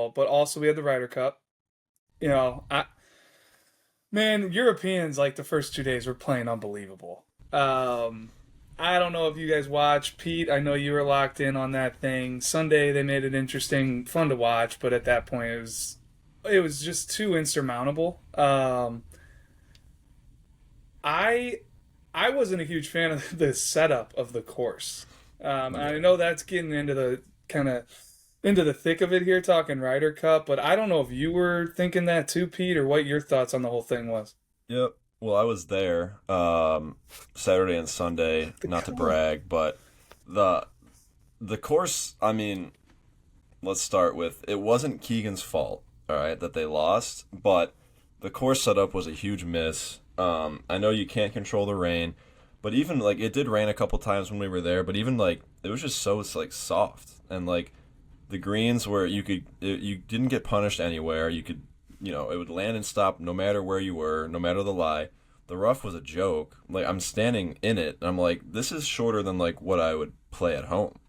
baseball, but also we had the Ryder Cup. You know, man, Europeans like the first 2 days were playing unbelievable. I don't know if you guys watched. Pete, I know you were locked in on that thing. Sunday they made it interesting, fun to watch, but at that point it was just too insurmountable. I I wasn't a huge fan of the setup of the course. I Yeah. know that's getting into the kind of into the thick of it here, talking Ryder Cup, but I don't know if you were thinking that too, Pete, or what your thoughts on the whole thing was. Yep. Well, I was there Saturday and Sunday, The not to color. brag, but the the course, I mean, let's start with it wasn't Keegan's fault, all right, that they lost, but the course setup was a huge miss. I know you can't control the rain, but even like it did rain a couple times when we were there, but even like it was just so like soft and like the greens where you didn't get punished anywhere. You could it would land and stop no matter where you were, no matter the lie. The rough was a joke. Like I'm standing in it and I'm like this is shorter than like what I would play at home.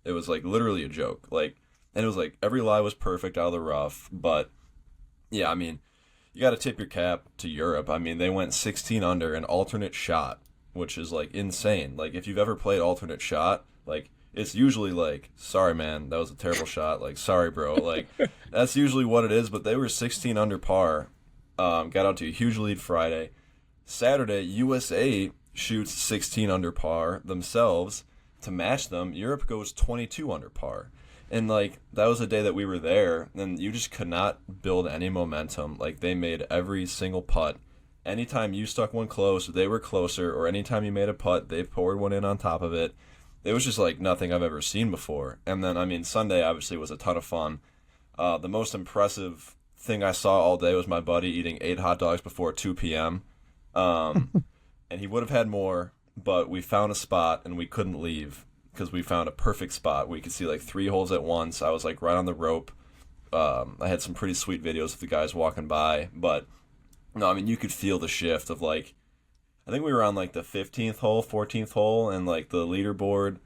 It was like literally a joke. Like and it was like every lie was perfect out of the rough, but yeah, I mean, you got to tip your cap to Europe. I mean, they went 16 under an alternate shot, which is like insane. Like if you've ever played alternate shot, like it's usually like, sorry man, that was a terrible shot. Like sorry bro, like that's usually what it is. But they were 16 under par. Got out to a huge lead Friday. Saturday, USA shoots 16 under par themselves to match them. Europe goes 22 under par. And like that was the day that we were there, and you just could not build any momentum. Like they made every single putt. Anytime you stuck one close, they were closer, or anytime you made a putt, they poured one in on top of it. It was just like nothing I've ever seen before. And then I mean Sunday obviously was a ton of fun. The most impressive thing I saw all day was my buddy eating 8 hot dogs before 2 p.m. Um, and he would have had more, but we found a spot and we couldn't leave because we found a perfect spot. We could see like 3 holes at once. I was like right on the rope. I had some pretty sweet videos of the guys walking by, but no, I mean you could feel the shift of like I think we were on like the 15th hole, 14th hole, and like the leaderboard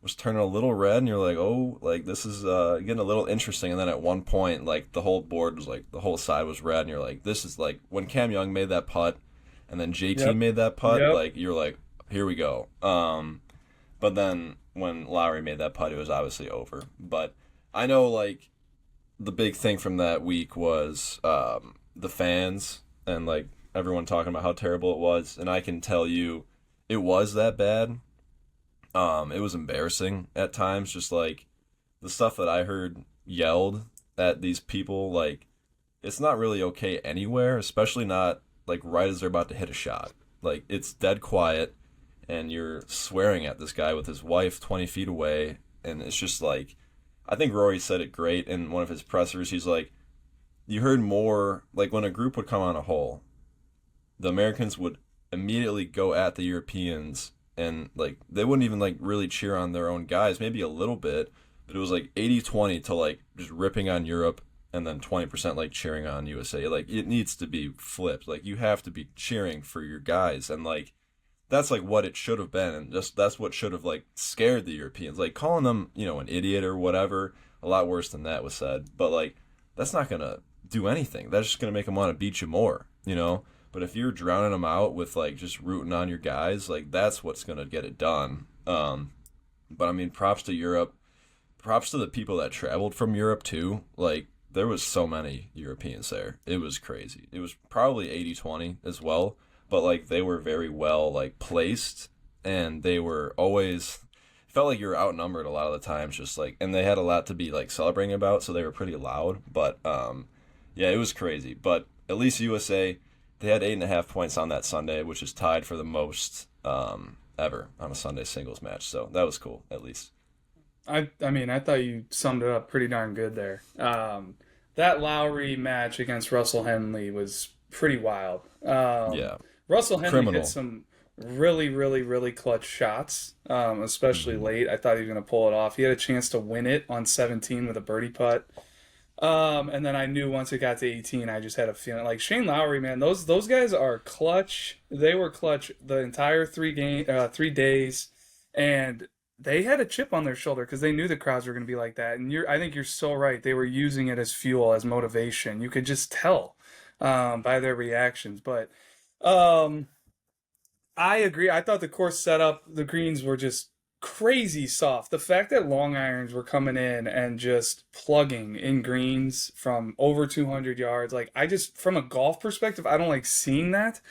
was turning a little red, and you're like, oh, like this is getting a little interesting. And then at one point, like the whole board was like the whole side was red, and you're like, this is like when Cam Young made that putt, and then JT Yep. made that putt, Yep. like you're like, here we go. But then when Lowry made that putt, it was obviously over. But I know like the big thing from that week was the fans and like everyone talking about how terrible it was, and I can tell you, it was that bad. It was embarrassing at times, just like the stuff that I heard yelled at these people. Like it's not really okay anywhere, especially not like right as they're about to hit a shot. Like it's dead quiet, and you're swearing at this guy with his wife 20 feet away, and it's just like I think Rory said it great in one of his pressers. He's like, you heard more like when a group would come on a hole, the Americans would immediately go at the Europeans and like they wouldn't even like really cheer on their own guys, maybe a little bit, but it was like 80-20 to like just ripping on Europe and then 20% like cheering on USA. Like it needs to be flipped. Like you have to be cheering for your guys and like that's like what it should have been and just that's what should have like scared the Europeans. Like calling them, an idiot or whatever, a lot worse than that was said. But like that's not going to do anything. That's just going to make them want to beat you more. But if you're drowning them out with like just rooting on your guys, like that's what's gonna get it done. But I mean, props to Europe. Props to the people that traveled from Europe too. Like there was so many Europeans there. It was crazy. It was probably 80-20 as well. But like they were very well like placed, and they were always felt like you were outnumbered a lot of the times. Just like, and they had a lot to be like celebrating about, so they were pretty loud. But yeah, it was crazy. But at least USA. They had 8.5 points on that Sunday, which is tied for the most ever on a Sunday singles match. So that was cool, at least. I mean, I thought you summed it up pretty darn good there. That Lowry match against Russell Henley was pretty wild. Yeah, Russell Henley hit criminal. some really, really, really clutch shots, especially Hmm. late. I thought he was going to pull it off. He had a chance to win it on 17 with a birdie putt. And then I knew once it got to 18, I just had a feeling like Shane Lowry, man. Those guys are clutch. They were clutch the entire 3 days, and they had a chip on their shoulder because they knew the crowds were going to be like that. And I think you're so right. They were using it as fuel, as motivation. You could just tell by their reactions. But um, I agree. I thought the course setup, the greens were just crazy soft. The fact that long irons were coming in and just plugging in greens from over 200 yards, like I just, from a golf perspective, I don't like seeing that.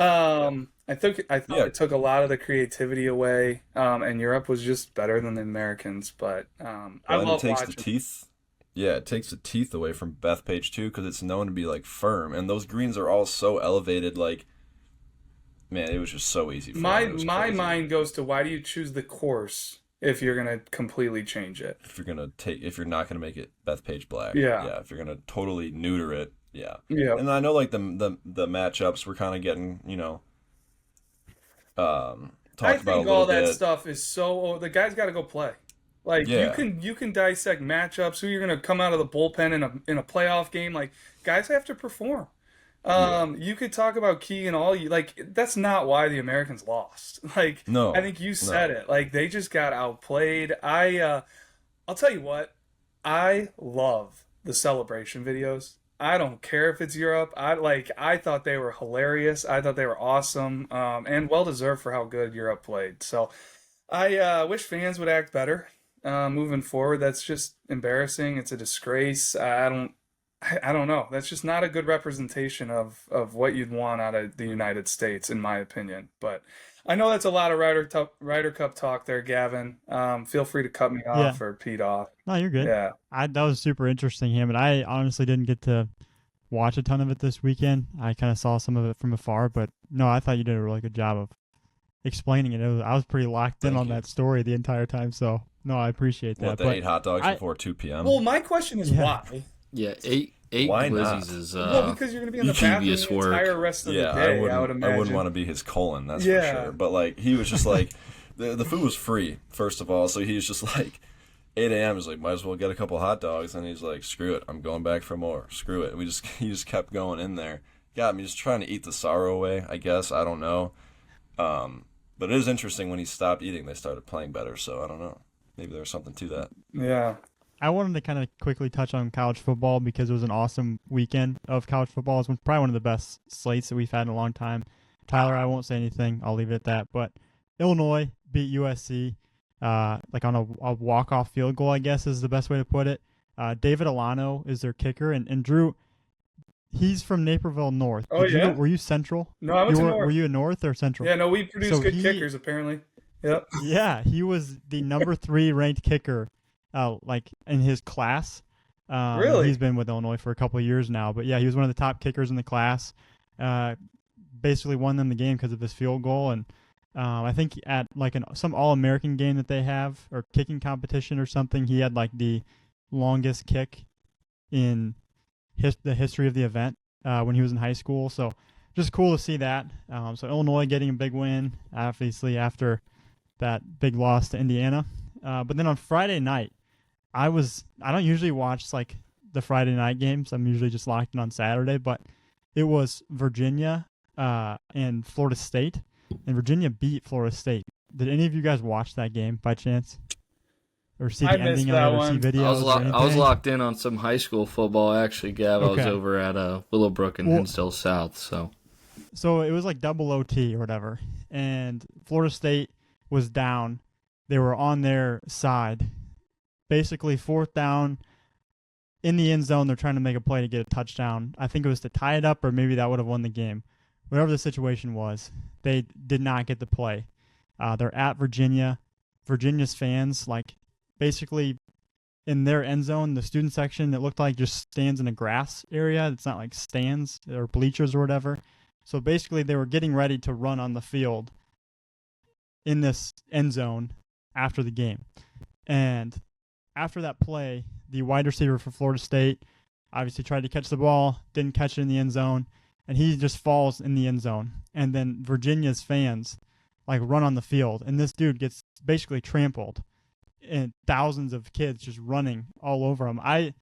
I thought Yeah, it took a lot of the creativity away, and Europe was just better than the Americans. But I well, and it love takes the watching. teeth. Yeah, it takes the teeth away from Bethpage too, because it's known to be like firm, and those greens are all so elevated. Like, man, it was just so easy for My him. It was my crazy. mind goes to why do you choose the course if you're gonna completely change it? If you're not gonna make it Bethpage black, Yeah, yeah. If you're gonna totally neuter it, yeah. yeah. And I know like the matchups were kind of getting I talked about a think all little that bit. stuff is so. Oh, the guy's got to go play. Like Yeah, you can dissect matchups. Who you're gonna come out of the bullpen in a playoff game? Like guys have to perform. yeah. You could talk about Keegan all you like. That's not why the Americans lost. Like I No, think you said no. it. Like they just got outplayed. I'll tell you what. I love the celebration videos. I don't care if it's Europe. I thought they were hilarious. I thought they were awesome, and well deserved for how good Europe played. So I wish fans would act better moving forward. That's just embarrassing. It's a disgrace. I don't know. That's just not a good representation of what you'd want out of the United States, in my opinion. But I know that's a lot of Ryder Cup talk there, Gavin. Feel free to cut me Yeah. off or Pete off. No, you're good. Yeah. That was super interesting, him, and I honestly didn't get to watch a ton of it this weekend. I kind of saw some of it from afar, but no, I thought you did a really good job of explaining it. I was pretty locked in Thank on you. that story the entire time, so no, I appreciate What, that. they But ate hot dogs I, before 2 p.m.? Well, my question is yeah, why? Yeah, eight Why glizzies not? is Well, because you're going to be in the bathroom dubious the work. entire rest of the Yeah, day, I would I wouldn't imagine. want to be his colon, that's for Yeah. sure. But like he was just like the food was free, first of all, so he was just like 8 a.m. He's like, might as well get a couple hot dogs, and he's like, screw it, I'm going back for more. Screw it. He just kept going in there. Got me just trying to eat the sorrow away, I guess. I don't know. But it is interesting when he stopped eating, they started playing better. So I don't know. Maybe there's something to that. Yeah. I wanted to kind of quickly touch on college football because it was an awesome weekend of college football. It was probably one of the best slates that we've had in a long time. Tyler, I won't say anything. I'll leave it at that. But Illinois beat USC, like on a walk-off field goal, I guess is the best way to put it. David Alano is their kicker, and Drew, he's from Naperville North. Oh, Did you yeah? were you Central? No, I went to Were North. you a North or Central? Yeah, no, we produce So good he, kickers, apparently. Yep. yeah, he was the number 3 ranked kicker, like in his class. Really? He's been with Illinois for a couple of years now, but yeah, he was one of the top kickers in the class. Uh, Basically won them the game because of his field goal, and I think at like some All-American game that they have or kicking competition or something, he had like the longest kick in the history of the event when he was in high school. So just cool to see that. So Illinois getting a big win, obviously after that big loss to Indiana. But then on Friday night, I don't usually watch like the Friday night games. I'm usually just locked in on Saturday, but it was Virginia and Florida State, and Virginia beat Florida State. Did any of you guys watch that game by chance? Or see I the missed ending that of it or see one. videos or anything? I was locked in on some high school football actually, Gav. I was Okay. over at Willowbrook and Well, Hinsdale South, so So it was like double OT or whatever, and Florida State was down. They were on their side, basically fourth down in the end zone. They're trying to make a play to get a touchdown. I think it was to tie it up, or maybe that would have won the game. Whatever the situation was, they did not get the play. They're at Virginia. Virginia's fans, like, basically in their end zone, the student section, it looked like just stands in a grass area. It's not like stands or bleachers or whatever. So basically, they were getting ready to run on the field in this end zone after the game. And after that play, the wide receiver for Florida State obviously tried to catch the ball, didn't catch it in the end zone, and he just falls in the end zone. And then Virginia's fans like run on the field, and this dude gets basically trampled, and thousands of kids just running all over him. I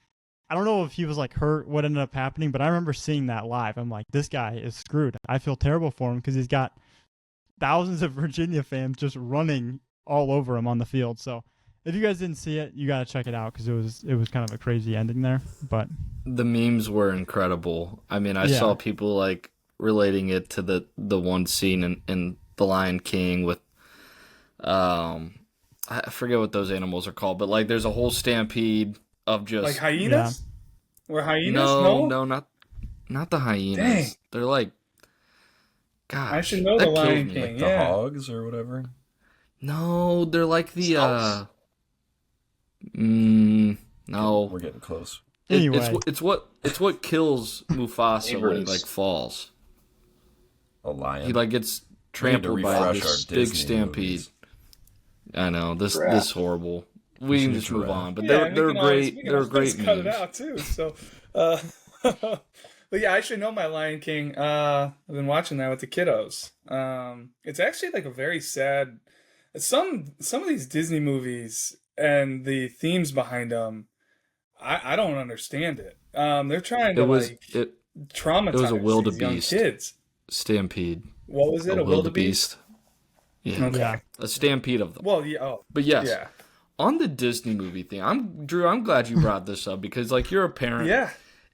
don't know if he was like hurt, what ended up happening, but I remember seeing that live. I'm like, this guy is screwed. I feel terrible for him because he's got thousands of Virginia fans just running all over him on the field. So if you guys didn't see it, you got to check it out because it was kind of a crazy ending there. But The memes were incredible. I mean, I saw people like relating it to the one scene in The Lion King with I forget what those animals are called, but like there's a whole stampede of just Like hyenas? Or hyenas? no, not the hyenas. Dang. They're like, gosh, I should know that the kills Lion me. King. Like the hogs or whatever. No, they're like the Skunks? no. We're getting close. anyway, It's what kills Mufasa when he Neighbors. like falls. A lion. He like gets We need to trampled by refresh this our big Disney stampede. movies. I know this Crap. this horrible. We can need just to move wrap. on, but Yeah, they're we can always- great. we can They're always great cut it memes. out too. So, but yeah, I should know my Lion King. I've been watching that with the kiddos. It's actually like a very sad. Some of these Disney movies and the themes behind them, I don't understand it. They're trying to It traumatize was a these young wildebeest. kids. Stampede. What was it? A wildebeest? Yeah. Okay. yeah. A stampede of them. Well, yeah. Oh, But yes, yeah. on the Disney movie thing, Drew. I'm glad you brought this up because like you're a parent. Yeah.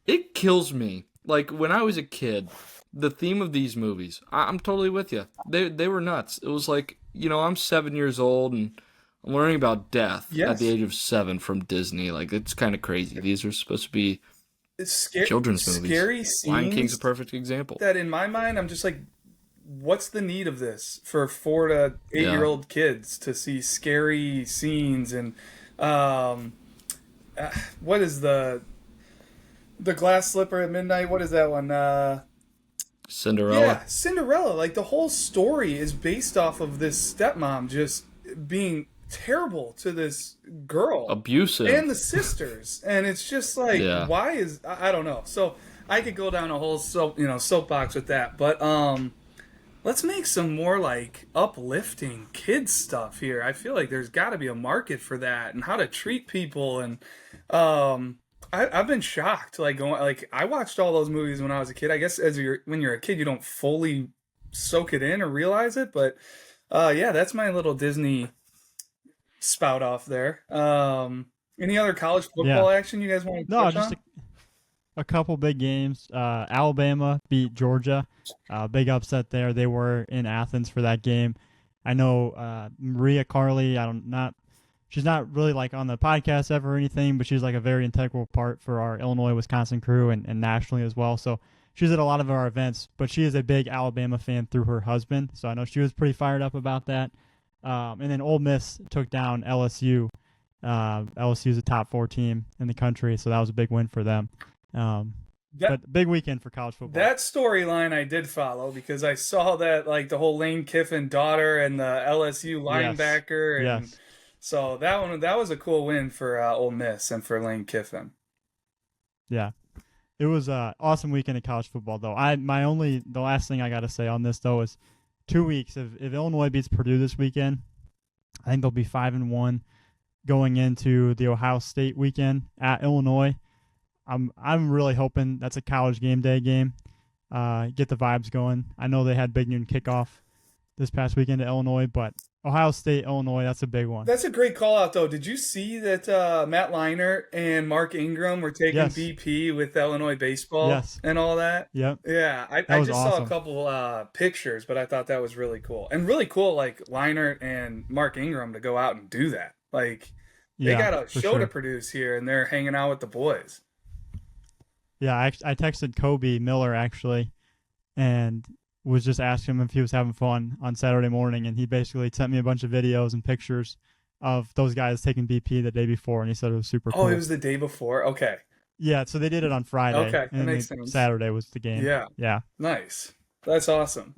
It kills me. Like when I was a kid, the theme of these movies, I'm totally with you. They were nuts. It was like, I'm 7 years old and I'm learning about death Yes. at the age of 7 from Disney. Like it's kind of crazy. These are supposed to be It's scary. children's movies. Scary Lion King's a scenes perfect example. that in my mind, I'm just like, what's the need of this for 4 to 8-year-old kids to see scary scenes and what is the glass slipper at midnight? What is that one? Cinderella. Yeah, Cinderella. Like the whole story is based off of this stepmom just being terrible to this girl Abusive. and the sisters, and it's just like, Yeah. why is I don't know. So I could go down a whole soapbox with that, but let's make some more like uplifting kids stuff here. I feel like there's got to be a market for that and how to treat people. And I've been shocked. Like I watched all those movies when I was a kid. I guess when you're a kid, you don't fully soak it in or realize it. But yeah, that's my little Disney spout off there. Any other college football action you guys want to No, touch just on? a couple big games. Alabama beat Georgia. Big upset there. They were in Athens for that game. I know Maria Carley. She's not really like on the podcast ever or anything, but she's like a very integral part for our Illinois-Wisconsin crew and nationally as well. So she's at a lot of our events, but she is a big Alabama fan through her husband. So I know she was pretty fired up about that. And then Ole Miss took down LSU. LSU is a top 4 team in the country, so that was a big win for them. But big weekend for college football. That storyline I did follow because I saw that like the whole Lane Kiffin daughter and the LSU linebacker, and Yes. so that was a cool win for Ole Miss and for Lane Kiffin. Yeah. It was an awesome weekend of college football, though. The last thing I got to say on this, though, is 2 weeks. If Illinois beats Purdue this weekend, I think they'll be 5-1 going into the Ohio State weekend at Illinois. I'm really hoping that's a college game day game. Get the vibes going. I know they had Big Noon kickoff this past weekend at Illinois, but Ohio State, Illinois, that's a big one. That's a great call out, though. Did you see that Matt Leinart and Mark Ingram were taking Yes. BP with Illinois baseball Yes. and all that? Yep. Yeah, I was just saw a awesome. couple pictures, but I thought that was really cool. And really cool, like Leinart and Mark Ingram to go out and do that. Like, they Yeah, got a for show sure. to produce here, and they're hanging out with the boys. Yeah, I texted Kobe Miller, actually, and was just asking him if he was having fun on Saturday morning, and he basically sent me a bunch of videos and pictures of those guys taking BP the day before, and he said it was super cool. Oh, it was the day before? Okay. Yeah, so they did it on Friday. Okay, that and makes then sense. Saturday was the game. Yeah. Yeah. Nice. That's awesome.